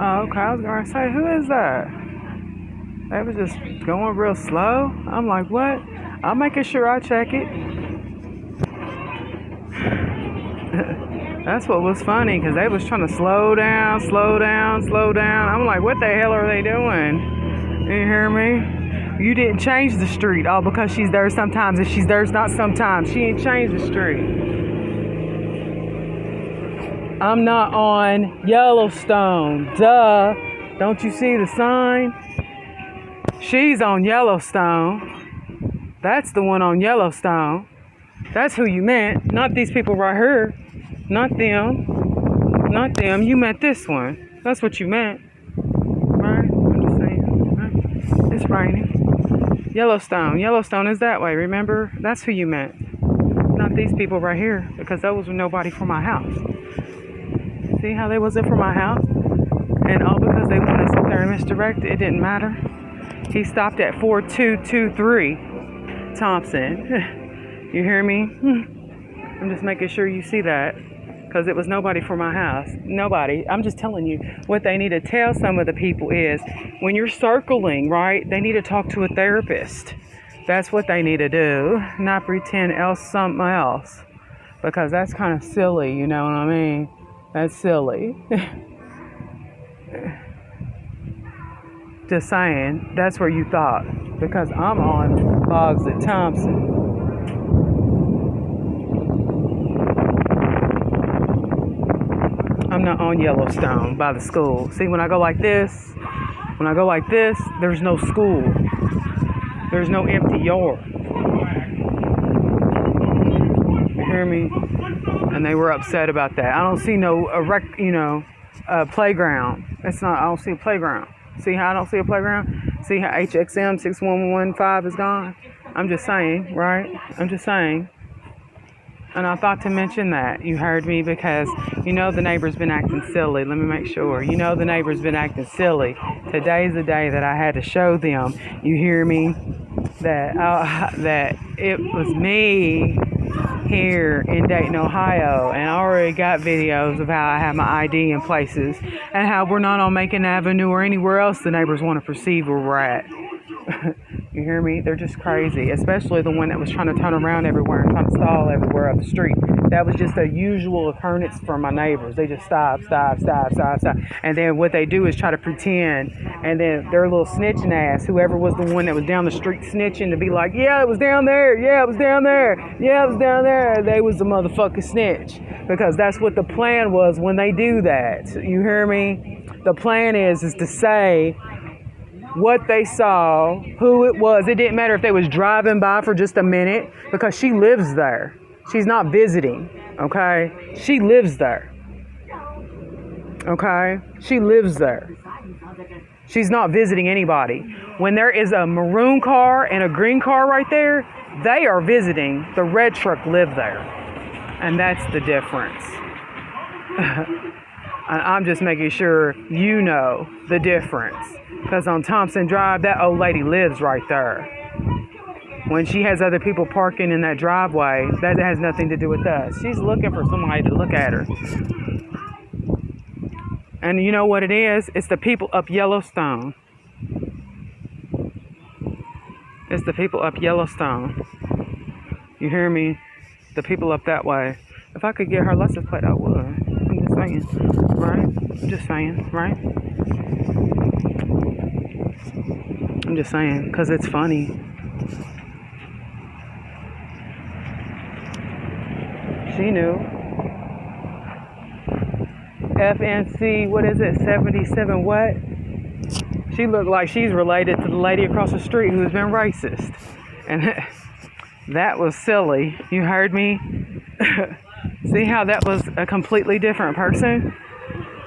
Oh, okay. I was gonna say, who is that? They was just going real slow. I'm like, what? I'm making sure I check it. That's what was funny, because they was trying to slow down, slow down, slow down. I'm like, what the hell are they doing? You hear me? You didn't change the street all because she's there sometimes and she's there not sometimes. She ain't changed the street. I'm not on Yellowstone. Duh. Don't you see the sign? She's on Yellowstone. That's the one on Yellowstone. That's who you meant. Not these people right here. Not them. Not them. You meant this one. That's what you meant. Right? I'm just saying. Right? It's raining. Yellowstone. Yellowstone is that way. Remember? That's who you meant. Not these people right here. Because those were nobody from my house. See how they wasn't from my house? And all because they wanted to sit there and misdirect it, it didn't matter. He stopped at 4223 Thompson. You hear me? I'm just making sure you see that. Because it was nobody from my house. Nobody. I'm just telling you, what they need to tell some of the people is, when you're circling, right, they need to talk to a therapist. That's what they need to do. Not pretend else something else. Because that's kind of silly, you know what I mean? That's silly. Just saying, that's where you thought. Because I'm on Boggs at Thompson. I'm not on Yellowstone by the school. See, when I go like this, there's no school. There's no empty yard. You hear me? And they were upset about that. I don't see no playground. I don't see a playground. See how I don't see a playground? See how HXM 6115 is gone? I'm just saying, right? I'm just saying. And I thought to mention that. You heard me, because you know the neighbor's been acting silly. Let me make sure. You know the neighbor's been acting silly. Today's the day that I had to show them. You hear me? That it was me here in Dayton, Ohio, and I already got videos of how I have my ID in places and how we're not on Macon Avenue or anywhere else the neighbors want to perceive where we're at. You hear me? They're just crazy, especially the one that was trying to turn around everywhere and trying to stall everywhere up the street. That was just a usual occurrence for my neighbors. They just stop. And then what they do is try to pretend, and then their little snitching ass, whoever was the one that was down the street snitching, to be like, yeah, it was down there. Yeah, it was down there. Yeah, it was down there. They was the motherfucking snitch. Because that's what the plan was when they do that. You hear me? The plan is to say what they saw, who it was. It didn't matter if they was driving by for just a minute, because she lives there. She's not visiting, okay? She lives there, okay? She lives there. She's not visiting anybody. When there is a maroon car and a green car right there, they are visiting. The red truck live there. And that's the difference. I'm just making sure you know the difference. Because on Thompson Drive, that old lady lives right there. When she has other people parking in that driveway, that has nothing to do with us. She's looking for somebody to look at her. And you know what it is? It's the people up Yellowstone. It's the people up Yellowstone. You hear me? The people up that way. If I could get her license plate, I would. I'm just saying, right? I'm just saying, right? I'm just saying, because it's funny. She knew. FNC, what is it, 77 what? She looked like she's related to the lady across the street who's been racist. And that was silly. You heard me? See how that was a completely different person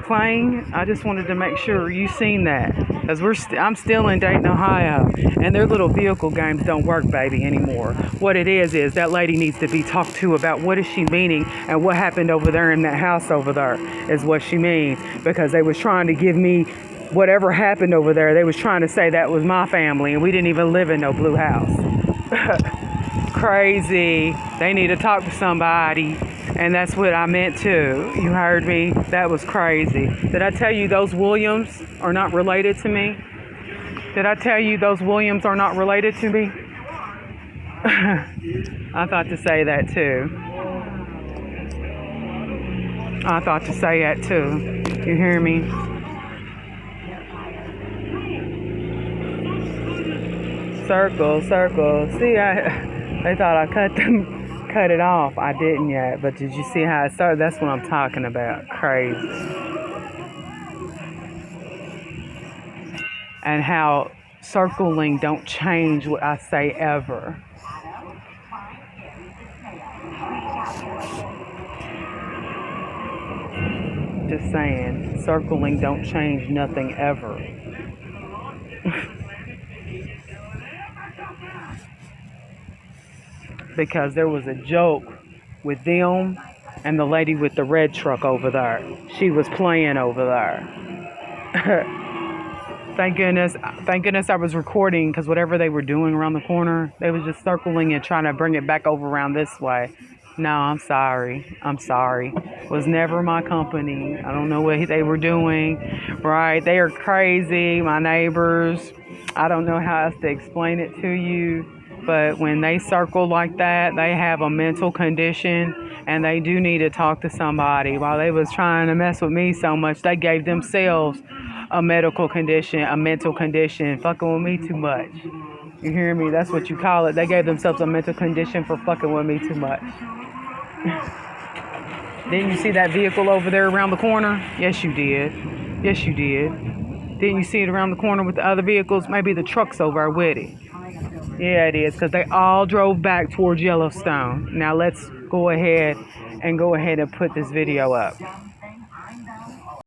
playing? I just wanted to make sure you seen that. Because I'm still in Dayton, Ohio, and their little vehicle games don't work, baby, anymore. What it is that lady needs to be talked to about what is she meaning, and what happened over there in that house over there is what she means. Because they was trying to give me whatever happened over there. They was trying to say that was my family, and we didn't even live in no blue house. Crazy. They need to talk to somebody. And that's what I meant too. You heard me? That was crazy. Did I tell you those Williams are not related to me? Did I tell you those Williams are not related to me? I thought to say that too. I thought to say that too. You hear me? Circle, circle. See, they thought I cut it off. I didn't yet. But did you see how it started? That's what I'm talking about. Crazy. And how circling don't change what I say ever. Just saying, circling don't change nothing ever. Because there was a joke with them and the lady with the red truck over there. She was playing over there. Thank goodness I was recording, because whatever they were doing around the corner, they was just circling and trying to bring it back over around this way. No, I'm sorry. It was never my company. I don't know what they were doing. Right? They are crazy. My neighbors. I don't know how else to explain it to you. But when they circle like that, they have a mental condition, and they do need to talk to somebody. While they was trying to mess with me so much, they gave themselves a medical condition, a mental condition, fucking with me too much. You hear me? That's what you call it. They gave themselves a mental condition for fucking with me too much. Didn't you see that vehicle over there around the corner? Yes, you did. Yes, you did. Didn't you see it around the corner with the other vehicles? Maybe the truck's over there with it. Yeah, it is, because they all drove back towards Yellowstone. Now let's go ahead and put this video up.